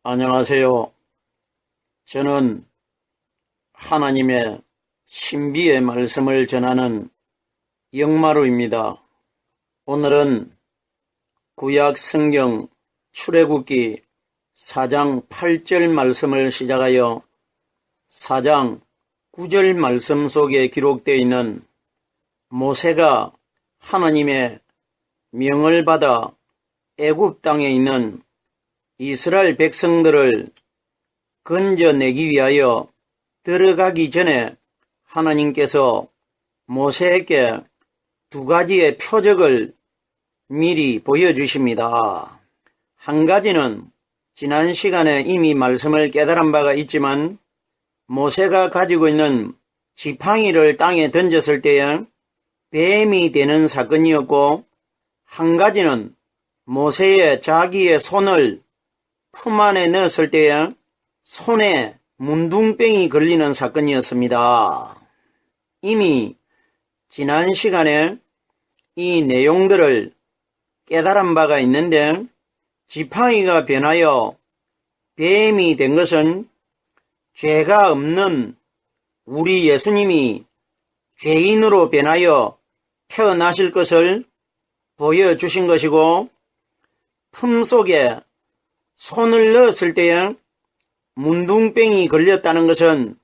안녕하세요. 저는 하나님의 신비의 말씀을 전하는 영마루입니다. 오늘은 구약 성경 출애굽기 4장 8절 말씀을 시작하여 4장 9절 말씀 속에 기록되어 있는 모세가 하나님의 명을 받아 애굽 땅에 있는 이스라엘 백성들을 건져내기 위하여 들어가기 전에 하나님께서 모세에게 두 가지의 표적을 미리 보여주십니다. 한 가지는 지난 시간에 이미 말씀을 깨달은 바가 있지만 모세가 가지고 있는 지팡이를 땅에 던졌을 때에 뱀이 되는 사건이었고, 한 가지는 모세의 자기의 손을 품 안에 넣었을 때에 손에 문둥병이 걸리는 사건이었습니다. 이미 지난 시간에 이 내용들을 깨달은 바가 있는데, 지팡이가 변하여 뱀이 된 것은 죄가 없는 우리 예수님이 죄인으로 변하여 태어나실 것을 보여주신 것이고, 품 속에 손을 넣었을 때에 문둥병이 걸렸다는 것은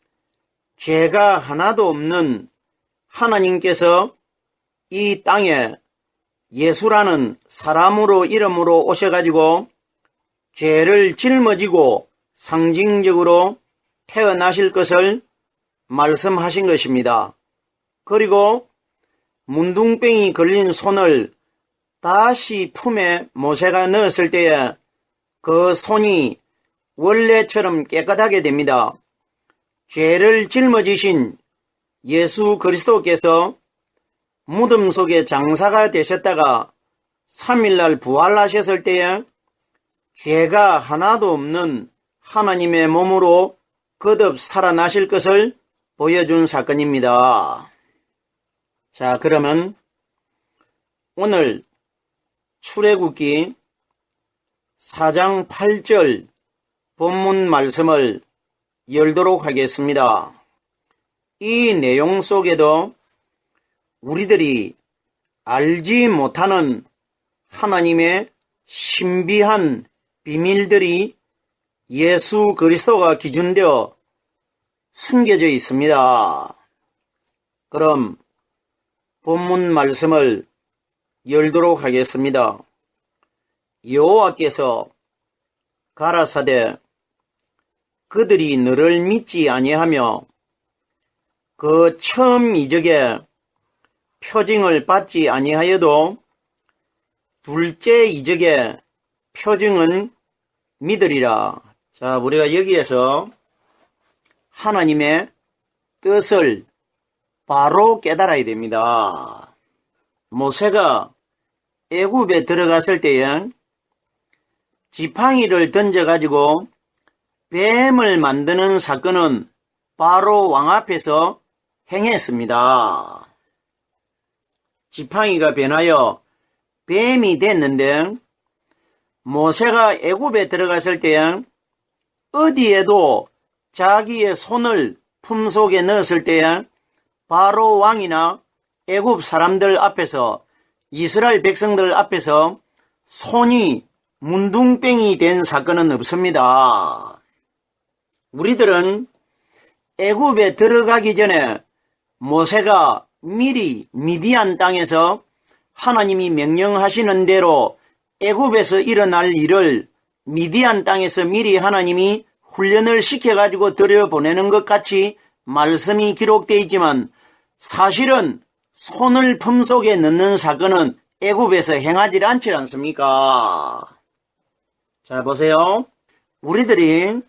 죄가 하나도 없는 하나님께서 이 땅에 예수라는 사람으로 이름으로 오셔가지고 죄를 짊어지고 상징적으로 태어나실 것을 말씀하신 것입니다. 그리고 문둥병이 걸린 손을 다시 품에 모세가 넣었을 때에 그 손이 원래처럼 깨끗하게 됩니다. 죄를 짊어지신 예수 그리스도께서 무덤 속에 장사가 되셨다가 3일날 부활하셨을 때에 죄가 하나도 없는 하나님의 몸으로 거듭 살아나실 것을 보여준 사건입니다. 자, 그러면 오늘 출애굽기 4장 8절 본문 말씀을 열도록 하겠습니다. 이 내용 속에도 우리들이 알지 못하는 하나님의 신비한 비밀들이 예수 그리스도가 기준되어 숨겨져 있습니다. 그럼 본문 말씀을 열도록 하겠습니다. 여호와께서 가라사대 그들이 너를 믿지 아니하며 그 처음 이적에 표징을 받지 아니하여도 둘째 이적에 표징은 믿으리라. 자, 우리가 여기에서 하나님의 뜻을 바로 깨달아야 됩니다. 모세가 애굽에 들어갔을 때에 지팡이를 던져가지고 뱀을 만드는 사건은 바로 왕 앞에서 행했습니다. 지팡이가 변하여 뱀이 됐는데, 모세가 애굽에 들어갔을 때에 어디에도 자기의 손을 품속에 넣었을 때에 바로 왕이나 애굽 사람들 앞에서, 이스라엘 백성들 앞에서 손이 문둥병이 된 사건은 없습니다. 우리들은 애굽에 들어가기 전에 모세가 미리 미디안 땅에서 하나님이 명령하시는 대로 애굽에서 일어날 일을 미디안 땅에서 미리 하나님이 훈련을 시켜가지고 들여보내는 것 같이 말씀이 기록되어 있지만, 사실은 손을 품속에 넣는 사건은 애굽에서 행하지 않지 않습니까? 자, 보세요. 우리들이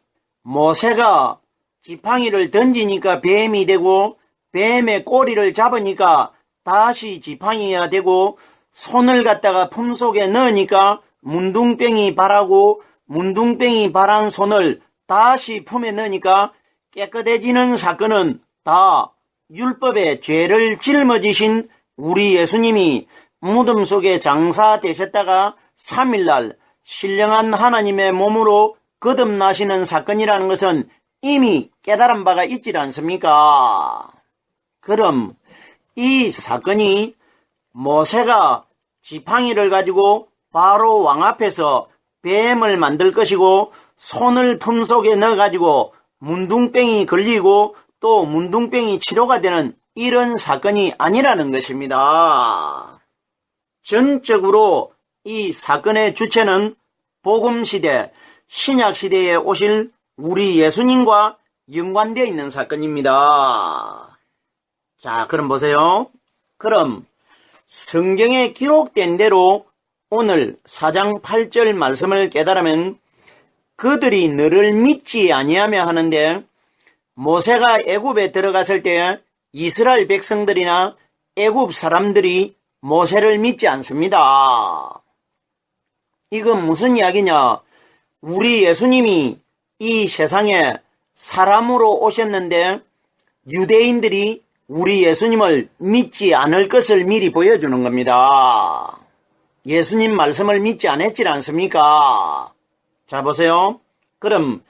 모세가 지팡이를 던지니까 뱀이 되고, 뱀의 꼬리를 잡으니까 다시 지팡이가 되고, 손을 갖다가 품속에 넣으니까 문둥병이 발하고, 문둥병이 발한 손을 다시 품에 넣으니까 깨끗해지는 사건은 다 율법의 죄를 짊어지신 우리 예수님이 무덤 속에 장사되셨다가 3일날 신령한 하나님의 몸으로 거듭나시는 사건이라는 것은 이미 깨달은 바가 있지 않습니까? 그럼 이 사건이 모세가 지팡이를 가지고 바로 왕 앞에서 뱀을 만들 것이고 손을 품속에 넣어가지고 문둥병이 걸리고 또 문둥병이 치료가 되는 이런 사건이 아니라는 것입니다. 전적으로 이 사건의 주체는 복음시대, 신약시대에 오실 우리 예수님과 연관되어 있는 사건입니다. 자, 그럼 보세요. 그럼 성경에 기록된 대로 오늘 4장 8절 말씀을 깨달으면 그들이 너를 믿지 아니하며 하는데 모세가 애굽에 들어갔을 때 이스라엘 백성들이나 애굽 사람들이 모세를 믿지 않습니다. 이건 무슨 이야기냐? 우리 예수님이 이 세상에 사람으로 오셨는데 유대인들이 우리 예수님을 믿지 않을 것을 미리 보여주는 겁니다. 예수님 말씀을 믿지 않았지 않습니까? 자, 보세요. 그럼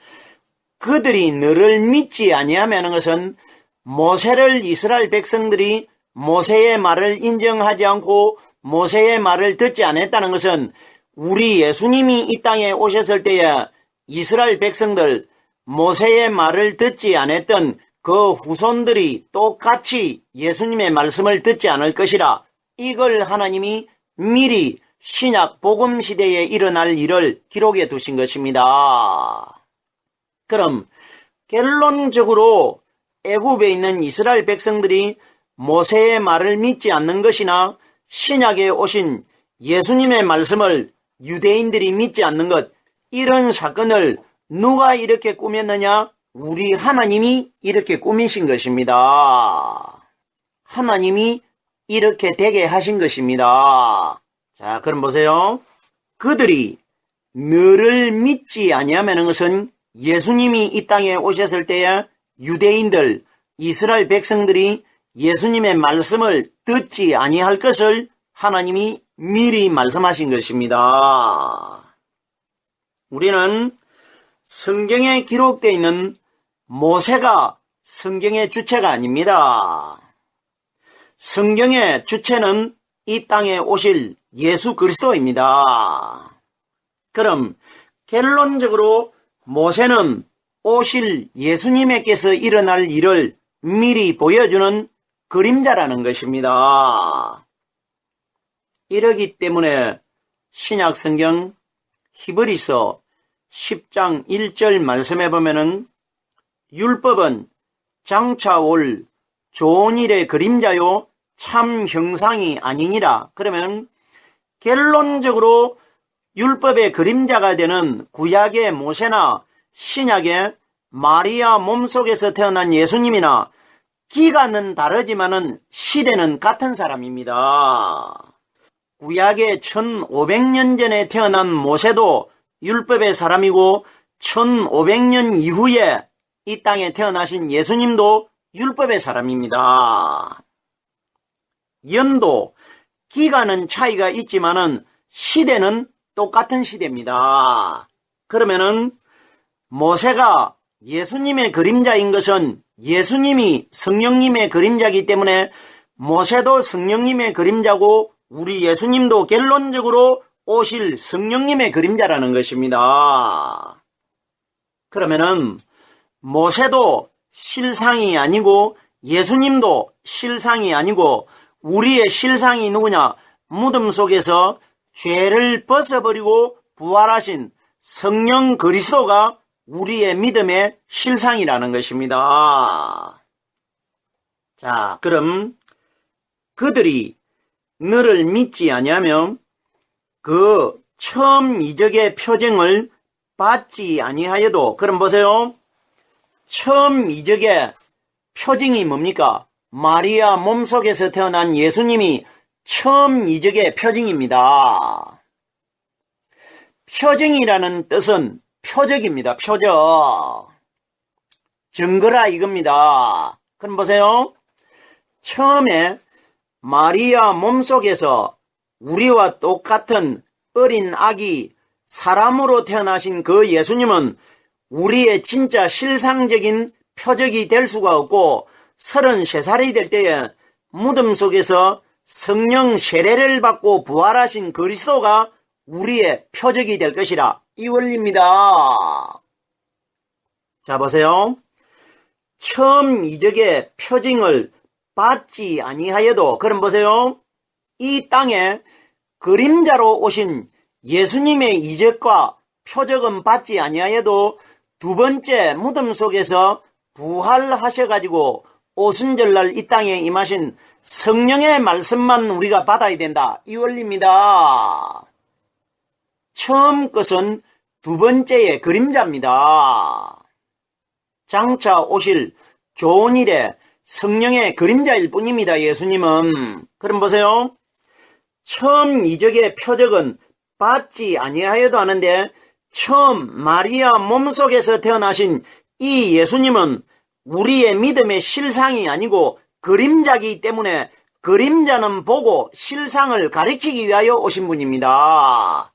그들이 너를 믿지 아니하면 것은 모세를 이스라엘 백성들이 모세의 말을 인정하지 않고 모세의 말을 듣지 않았다는 것은 우리 예수님이 이 땅에 오셨을 때에 이스라엘 백성들 모세의 말을 듣지 않았던 그 후손들이 똑같이 예수님의 말씀을 듣지 않을 것이라 이걸 하나님이 미리 신약 복음 시대에 일어날 일을 기록해 두신 것입니다. 그럼 결론적으로 애굽에 있는 이스라엘 백성들이 모세의 말을 믿지 않는 것이나 신약에 오신 예수님의 말씀을 유대인들이 믿지 않는 것, 이런 사건을 누가 이렇게 꾸몄느냐? 우리 하나님이 이렇게 꾸미신 것입니다. 하나님이 이렇게 되게 하신 것입니다. 자, 그럼 보세요. 그들이 너를 믿지 아니하면 것은 예수님이 이 땅에 오셨을 때에 유대인들, 이스라엘 백성들이 예수님의 말씀을 듣지 아니할 것을 하나님이 미리 말씀하신 것입니다. 우리는 성경에 기록되어 있는 모세가 성경의 주체가 아닙니다. 성경의 주체는 이 땅에 오실 예수 그리스도입니다. 그럼 결론적으로 모세는 오실 예수님에게서 일어날 일을 미리 보여주는 그림자라는 것입니다. 이러기 때문에 신약 성경 히브리서 10장 1절 말씀해 보면은 율법은 장차 올 좋은 일의 그림자요 참 형상이 아니니라. 그러면 결론적으로 율법의 그림자가 되는 구약의 모세나 신약의 마리아 몸속에서 태어난 예수님이나 기간은 다르지만은 시대는 같은 사람입니다. 구약의 1500년 전에 태어난 모세도 율법의 사람이고 1500년 이후에 이 땅에 태어나신 예수님도 율법의 사람입니다. 연도, 기간은 차이가 있지만은 시대는 똑같은 시대입니다. 그러면은 모세가 예수님의 그림자인 것은 예수님이 성령님의 그림자이기 때문에 모세도 성령님의 그림자고 우리 예수님도 결론적으로 오실 성령님의 그림자라는 것입니다. 그러면은 모세도 실상이 아니고 예수님도 실상이 아니고 우리의 실상이 누구냐? 무덤 속에서 죄를 벗어버리고 부활하신 성령 그리스도가 우리의 믿음의 실상이라는 것입니다. 자, 그럼 그들이 너를 믿지 아니하면 그 처음 이적의 표징을 받지 아니하여도, 그럼 보세요. 처음 이적의 표징이 뭡니까? 마리아 몸속에서 태어난 예수님이 처음 이적의 표징입니다. 표징이라는 뜻은 표적입니다. 표적. 증거라 이겁니다. 그럼 보세요. 처음에 마리아 몸속에서 우리와 똑같은 어린 아기 사람으로 태어나신 그 예수님은 우리의 진짜 실상적인 표적이 될 수가 없고 33살이 될 때에 무덤 속에서 성령 세례를 받고 부활하신 그리스도가 우리의 표적이 될 것이라 이 원리입니다. 자 보세요. 처음 이적의 표징을 받지 아니하여도 그럼 보세요. 이 땅에 그림자로 오신 예수님의 이적과 표적은 받지 아니하여도 두 번째 무덤 속에서 부활하셔가지고 오순절날 이 땅에 임하신 성령의 말씀만 우리가 받아야 된다. 이 원리입니다. 처음 것은 두 번째의 그림자입니다. 장차 오실 좋은 일에 성령의 그림자일 뿐입니다. 예수님은. 그럼 보세요. 처음 이적의 표적은 받지 아니하여도 하는데 처음 마리아 몸속에서 태어나신 이 예수님은 우리의 믿음의 실상이 아니고 그림자이기 때문에 그림자는 보고 실상을 가리키기 위하여 오신 분입니다.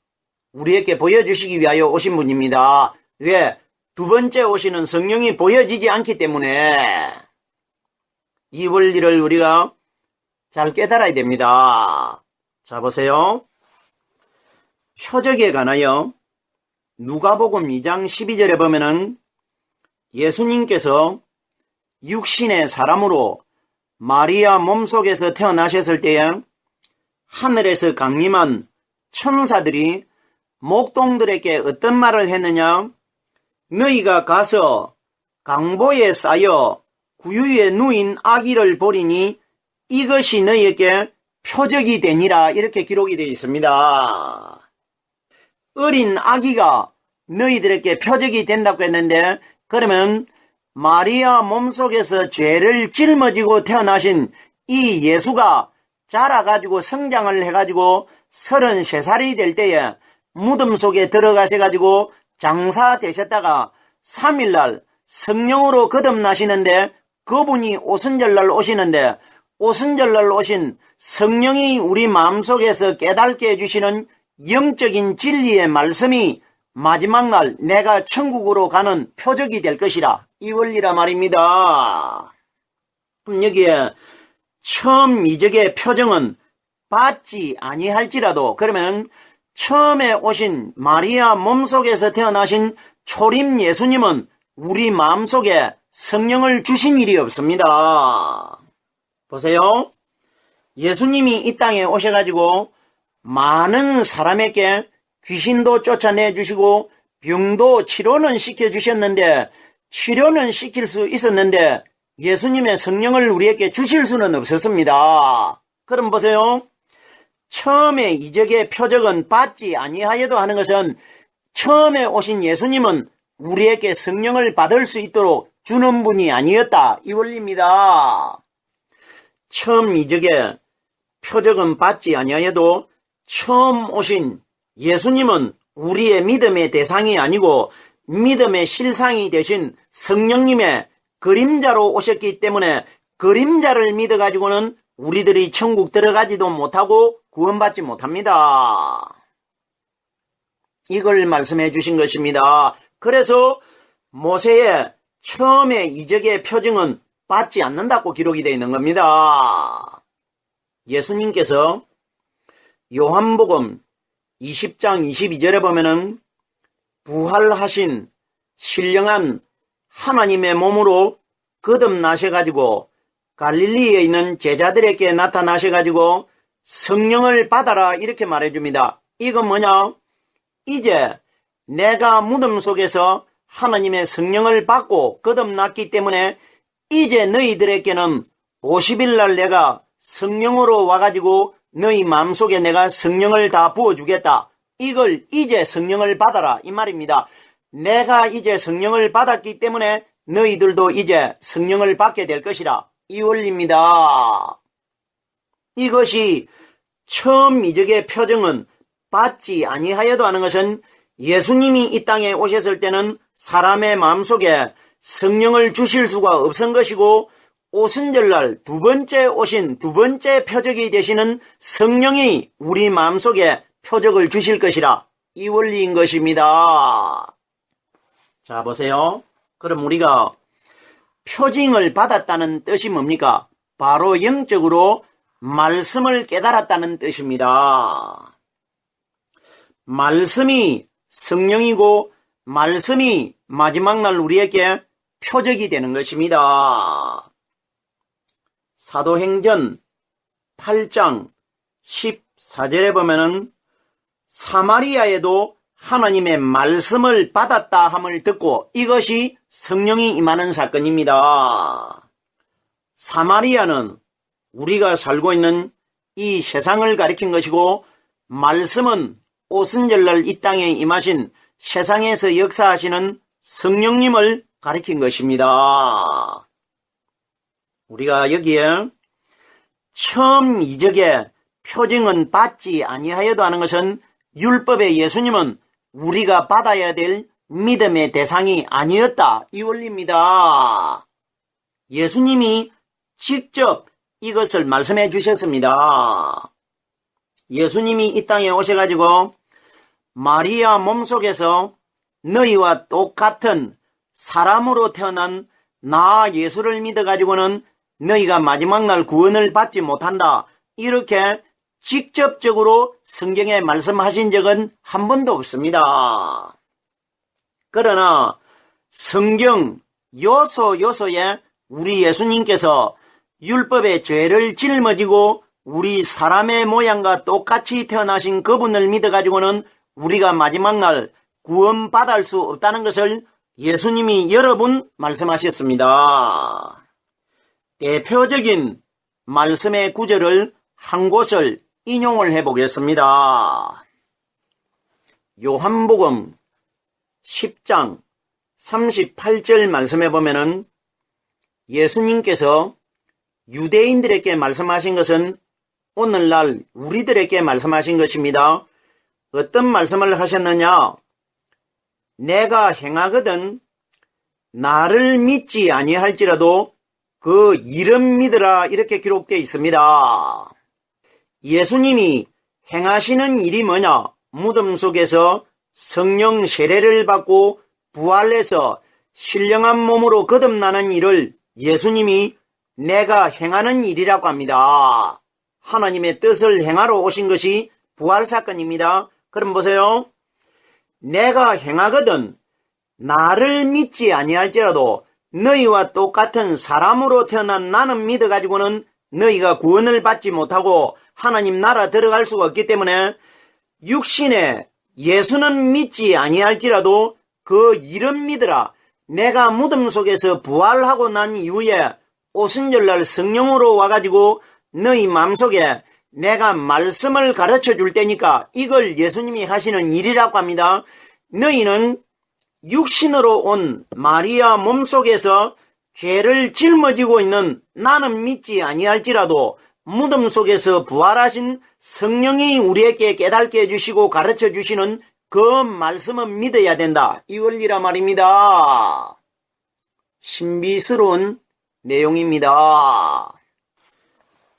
우리에게 보여주시기 위하여 오신 분입니다. 왜? 두 번째 오시는 성령이 보여지지 않기 때문에 이 원리를 우리가 잘 깨달아야 됩니다. 자 보세요. 표적에 관하여 누가복음 2장 12절에 보면은 예수님께서 육신의 사람으로 마리아 몸속에서 태어나셨을 때에 하늘에서 강림한 천사들이 목동들에게 어떤 말을 했느냐? 너희가 가서 강보에 쌓여 구유에 누인 아기를 보리니 이것이 너희에게 표적이 되니라 이렇게 기록이 되어 있습니다. 어린 아기가 너희들에게 표적이 된다고 했는데 그러면 마리아 몸속에서 죄를 짊어지고 태어나신 이 예수가 자라가지고 성장을 해가지고 33살이 될 때에 무덤 속에 들어가셔가지고 장사되셨다가 3일날 성령으로 거듭나시는데 그분이 오순절날 오시는데 오순절날 오신 성령이 우리 마음속에서 깨닫게 해주시는 영적인 진리의 말씀이 마지막 날 내가 천국으로 가는 표적이 될 것이라 이 원리라 말입니다. 그럼 여기에 처음 이적의 표정은 받지 아니할지라도 그러면 처음에 오신 마리아 몸속에서 태어나신 초림 예수님은 우리 마음속에 성령을 주신 일이 없습니다. 보세요. 예수님이 이 땅에 오셔가지고 많은 사람에게 귀신도 쫓아내 주시고 병도 치료는 시켜주셨는데 치료는 시킬 수 있었는데 예수님의 성령을 우리에게 주실 수는 없었습니다. 그럼 보세요. 처음에 이적의 표적은 받지 아니하여도 하는 것은 처음에 오신 예수님은 우리에게 성령을 받을 수 있도록 주는 분이 아니었다. 이 원리입니다. 처음 이적의 표적은 받지 아니하여도 처음 오신 예수님은 우리의 믿음의 대상이 아니고 믿음의 실상이 되신 성령님의 그림자로 오셨기 때문에 그림자를 믿어가지고는 우리들이 천국 들어가지도 못하고 구원받지 못합니다. 이걸 말씀해 주신 것입니다. 그래서 모세의 처음에 이적의 표징은 받지 않는다고 기록이 되어 있는 겁니다. 예수님께서 요한복음 20장 22절에 보면은 부활하신 신령한 하나님의 몸으로 거듭나셔가지고 갈릴리에 있는 제자들에게 나타나셔가지고 성령을 받아라 이렇게 말해줍니다. 이건 뭐냐? 이제 내가 무덤 속에서 하나님의 성령을 받고 거듭났기 때문에 이제 너희들에게는 50일날 내가 성령으로 와가지고 너희 마음속에 내가 성령을 다 부어주겠다. 이걸 이제 성령을 받아라 이 말입니다. 내가 이제 성령을 받았기 때문에 너희들도 이제 성령을 받게 될 것이라 이 원리입니다. 이것이 처음 이적의 표정은 받지 아니하여도 하는 것은 예수님이 이 땅에 오셨을 때는 사람의 마음속에 성령을 주실 수가 없은 것이고 오순절날 두 번째 오신 두 번째 표적이 되시는 성령이 우리 마음속에 표적을 주실 것이라 이 원리인 것입니다. 자, 보세요. 그럼 우리가 표징을 받았다는 뜻이 뭡니까? 바로 영적으로 말씀을 깨달았다는 뜻입니다. 말씀이 성령이고 말씀이 마지막 날 우리에게 표적이 되는 것입니다. 사도행전 8장 14절에 보면은 사마리아에도 하나님의 말씀을 받았다 함을 듣고 이것이 성령이 임하는 사건입니다. 사마리아는 우리가 살고 있는 이 세상을 가리킨 것이고 말씀은 오순절날 이 땅에 임하신 세상에서 역사하시는 성령님을 가리킨 것입니다. 우리가 여기에 처음 이적에 표징은 받지 아니하여도 하는 것은 율법의 예수님은 우리가 받아야 될 믿음의 대상이 아니었다. 이 원리입니다. 예수님이 직접 이것을 말씀해 주셨습니다. 예수님이 이 땅에 오셔가지고 마리아 몸속에서 너희와 똑같은 사람으로 태어난 나 예수를 믿어가지고는 너희가 마지막 날 구원을 받지 못한다. 이렇게 직접적으로 성경에 말씀하신 적은 한 번도 없습니다. 그러나 성경 요소요소에 우리 예수님께서 율법의 죄를 짊어지고 우리 사람의 모양과 똑같이 태어나신 그분을 믿어가지고는 우리가 마지막 날 구원받을 수 없다는 것을 예수님이 여러 번 말씀하셨습니다. 대표적인 말씀의 구절을 한 곳을 인용을 해보겠습니다. 요한복음 10장 38절 말씀해 보면은 예수님께서 유대인들에게 말씀하신 것은 오늘날 우리들에게 말씀하신 것입니다. 어떤 말씀을 하셨느냐? 내가 행하거든 나를 믿지 아니할지라도 그 이름 믿으라 이렇게 기록되어 있습니다. 예수님이 행하시는 일이 뭐냐? 무덤 속에서 성령 세례를 받고 부활해서 신령한 몸으로 거듭나는 일을 예수님이 내가 행하는 일이라고 합니다. 하나님의 뜻을 행하러 오신 것이 부활사건입니다. 그럼 보세요. 내가 행하거든 나를 믿지 아니할지라도 너희와 똑같은 사람으로 태어난 나는 믿어가지고는 너희가 구원을 받지 못하고 하나님 나라 들어갈 수가 없기 때문에 육신에 예수는 믿지 아니할지라도 그 이름 믿으라. 내가 무덤 속에서 부활하고 난 이후에 오순절날 성령으로 와가지고 너희 마음속에 내가 말씀을 가르쳐 줄 테니까 이걸 예수님이 하시는 일이라고 합니다. 너희는 육신으로 온 마리아 몸속에서 죄를 짊어지고 있는 나는 믿지 아니할지라도 무덤 속에서 부활하신 성령이 우리에게 깨닫게 해주시고 가르쳐 주시는 그 말씀은 믿어야 된다. 이 원리라 말입니다. 신비스러운 내용입니다.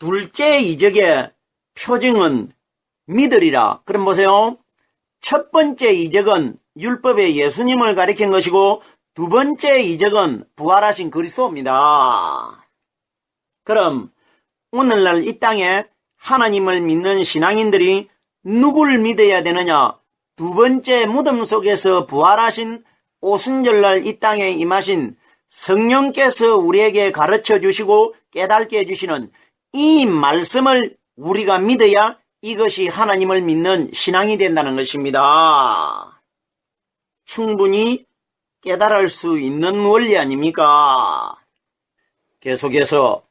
둘째 이적의 표징은 믿으리라. 그럼 보세요. 첫 번째 이적은 율법의 예수님을 가리킨 것이고 두 번째 이적은 부활하신 그리스도입니다. 그럼 오늘날 이 땅에 하나님을 믿는 신앙인들이 누굴 믿어야 되느냐? 두 번째 무덤 속에서 부활하신 오순절날 이 땅에 임하신 성령께서 우리에게 가르쳐 주시고 깨닫게 해주시는 이 말씀을 우리가 믿어야 이것이 하나님을 믿는 신앙이 된다는 것입니다. 충분히 깨달을 수 있는 원리 아닙니까? 계속해서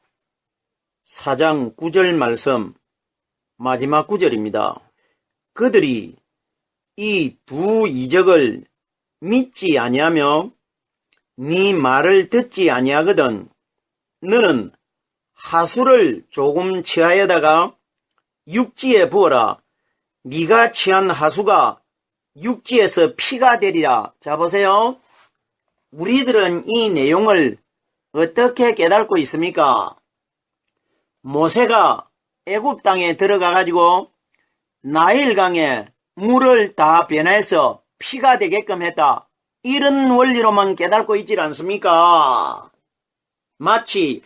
4장 9절 말씀 마지막 구절입니다. 그들이 이 두 이적을 믿지 아니하며 네 말을 듣지 아니하거든 너는 하수를 조금 취하여다가 육지에 부어라. 네가 취한 하수가 육지에서 피가 되리라. 자 보세요. 우리들은 이 내용을 어떻게 깨닫고 있습니까? 모세가 애굽 땅에 들어가 가지고 나일강에 물을 다 변해서 피가 되게끔 했다. 이런 원리로만 깨닫고 있질 않습니까? 마치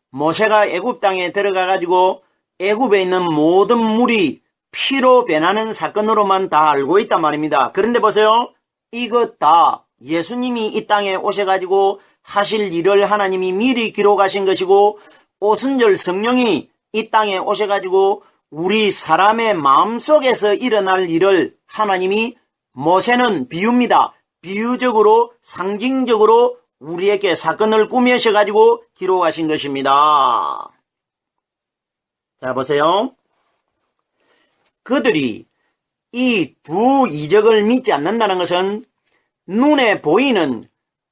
모세가 애굽 땅에 들어가 가지고 애굽에 있는 모든 물이 피로 변하는 사건으로만 다 알고 있단 말입니다. 그런데 보세요. 이것 다 예수님이 이 땅에 오셔가지고 하실 일을 하나님이 미리 기록하신 것이고, 오순절 성령이 이 땅에 오셔가지고 우리 사람의 마음속에서 일어날 일을 하나님이, 모세는 비유입니다. 비유적으로 상징적으로 우리에게 사건을 꾸며셔가지고 기록하신 것입니다. 자, 보세요. 그들이 이 두 이적을 믿지 않는다는 것은 눈에 보이는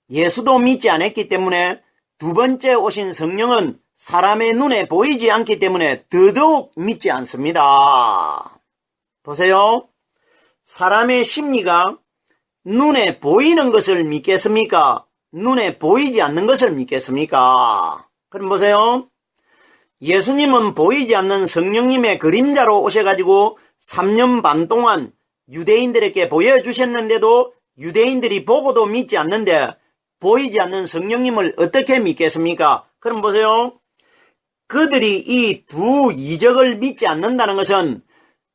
예수도 믿지 않았기 때문에 두 번째 오신 성령은 사람의 눈에 보이지 않기 때문에 더더욱 믿지 않습니다. 보세요. 사람의 심리가 눈에 보이는 것을 믿겠습니까? 눈에 보이지 않는 것을 믿겠습니까? 그럼 보세요. 예수님은 보이지 않는 성령님의 그림자로 오셔가지고 3년 반 동안 유대인들에게 보여주셨는데도 유대인들이 보고도 믿지 않는데 보이지 않는 성령님을 어떻게 믿겠습니까? 그럼 보세요. 그들이 이 두 이적을 믿지 않는다는 것은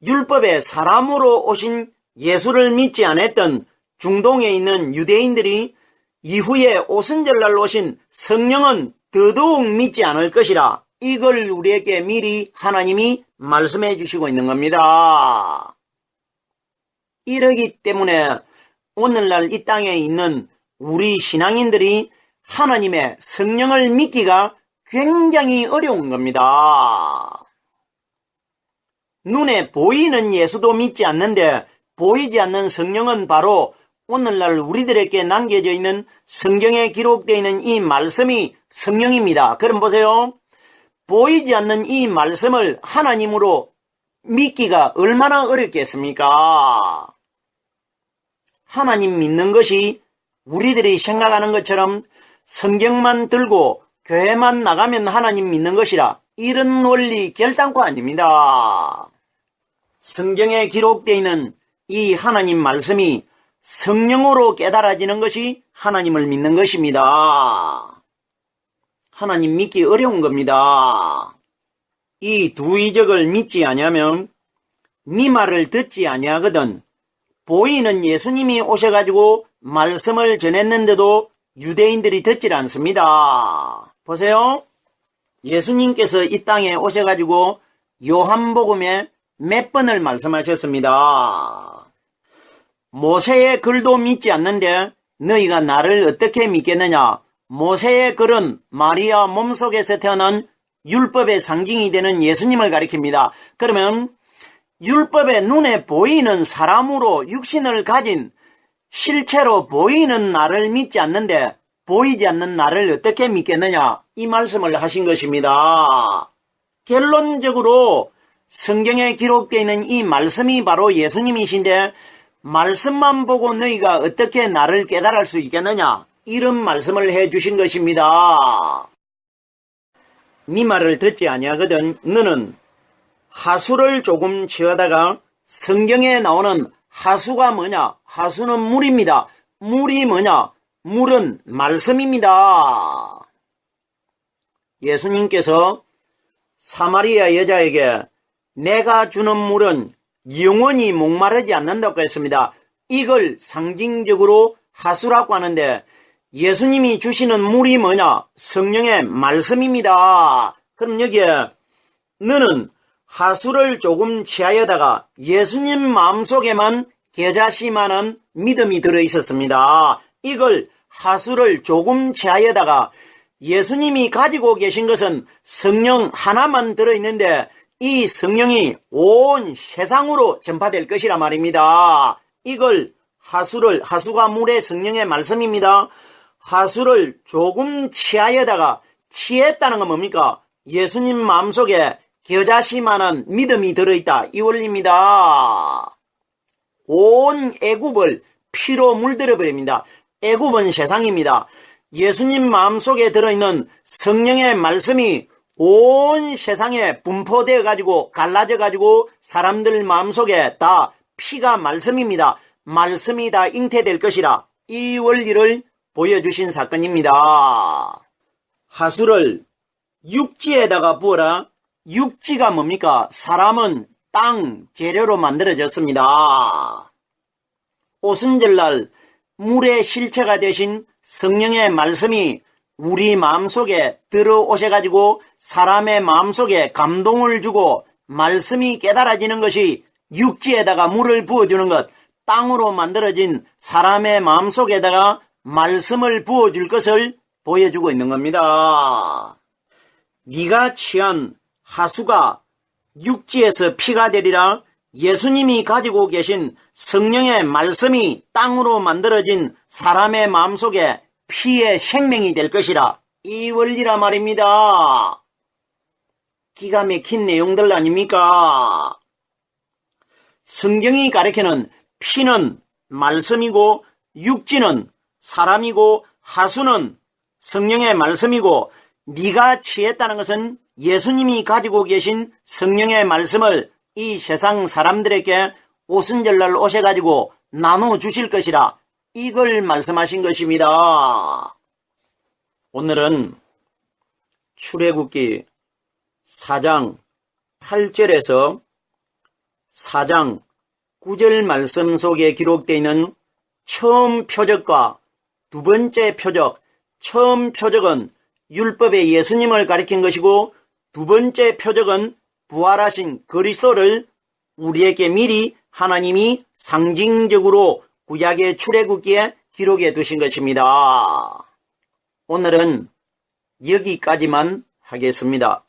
율법의 사람으로 오신 예수를 믿지 않았던 중동에 있는 유대인들이 이후에 오순절날 오신 성령은 더더욱 믿지 않을 것이라, 이걸 우리에게 미리 하나님이 말씀해 주시고 있는 겁니다. 이러기 때문에 오늘날 이 땅에 있는 우리 신앙인들이 하나님의 성령을 믿기가 굉장히 어려운 겁니다. 눈에 보이는 예수도 믿지 않는데 보이지 않는 성령은 바로 오늘날 우리들에게 남겨져 있는 성경에 기록되어 있는 이 말씀이 성령입니다. 그럼 보세요. 보이지 않는 이 말씀을 하나님으로 믿기가 얼마나 어렵겠습니까? 하나님 믿는 것이 우리들이 생각하는 것처럼 성경만 들고 교회만 나가면 하나님 믿는 것이라, 이런 원리 결단코 아닙니다. 성경에 기록되어 있는 이 하나님 말씀이 성령으로 깨달아지는 것이 하나님을 믿는 것입니다. 하나님 믿기 어려운 겁니다. 이 두 이적을 믿지 아니하면 네 말을 듣지 아니하거든. 보이는 예수님이 오셔가지고 말씀을 전했는데도 유대인들이 듣질 않습니다. 보세요. 예수님께서 이 땅에 오셔가지고 요한복음에 몇 번을 말씀하셨습니다. 모세의 글도 믿지 않는데 너희가 나를 어떻게 믿겠느냐. 모세의 글은 마리아 몸속에서 태어난 율법의 상징이 되는 예수님을 가리킵니다. 그러면 율법의 눈에 보이는 사람으로 육신을 가진 실체로 보이는 나를 믿지 않는데 보이지 않는 나를 어떻게 믿겠느냐, 이 말씀을 하신 것입니다. 결론적으로 성경에 기록되어 있는 이 말씀이 바로 예수님이신데 말씀만 보고 너희가 어떻게 나를 깨달을 수 있겠느냐, 이런 말씀을 해주신 것입니다. 네 말을 듣지 아니하거든. 너는 하수를 조금 취하다가, 성경에 나오는 하수가 뭐냐? 하수는 물입니다. 물이 뭐냐? 물은 말씀입니다. 예수님께서 사마리아 여자에게 내가 주는 물은 영원히 목마르지 않는다고 했습니다. 이걸 상징적으로 하수라고 하는데 예수님이 주시는 물이 뭐냐? 성령의 말씀입니다. 그럼 여기에 너는 하수를 조금 취하여다가 예수님 마음속에만 겨자씨만한 믿음이 들어있었습니다. 이걸 하수를 조금 취하여다가 예수님이 가지고 계신 것은 성령 하나만 들어있는데 이 성령이 온 세상으로 전파될 것이라 말입니다. 이걸 하수가 물의 성령의 말씀입니다. 하수를 조금 취하여다가, 취했다는 건 뭡니까? 예수님 마음속에 겨자씨만한 믿음이 들어있다, 이 원리입니다. 온 애굽을 피로 물들어 버립니다. 애굽은 세상입니다. 예수님 마음속에 들어있는 성령의 말씀이 온 세상에 분포되어 가지고 갈라져 가지고 사람들 마음속에 다 피가 말씀입니다. 말씀이 다 잉태될 것이라 이 원리를 보여주신 사건입니다. 하수를 육지에다가 부어라. 육지가 뭡니까? 사람은 땅, 재료로 만들어졌습니다. 오순절날 물의 실체가 되신 성령의 말씀이 우리 마음속에 들어오셔가지고 사람의 마음속에 감동을 주고 말씀이 깨달아지는 것이 육지에다가 물을 부어주는 것, 땅으로 만들어진 사람의 마음속에다가 말씀을 부어줄 것을 보여주고 있는 겁니다. 네가 취한 하수가 육지에서 피가 되리라. 예수님이 가지고 계신 성령의 말씀이 땅으로 만들어진 사람의 마음속에 피의 생명이 될 것이라. 이 원리라 말입니다. 기가 막힌 내용들 아닙니까? 성경이 가르치는 피는 말씀이고 육지는 사람이고 하수는 성령의 말씀이고 네가 취했다는 것은 예수님이 가지고 계신 성령의 말씀을 이 세상 사람들에게 오순절날 오셔가지고 나눠주실 것이라 이걸 말씀하신 것입니다. 오늘은 출애굽기 4장 8절에서 4장 9절 말씀 속에 기록되어 있는 처음 표적과 두 번째 표적, 처음 표적은 율법의 예수님을 가리킨 것이고 두 번째 표적은 부활하신 그리스도를 우리에게 미리 하나님이 상징적으로 구약의 출애굽기에 기록해 두신 것입니다. 오늘은 여기까지만 하겠습니다.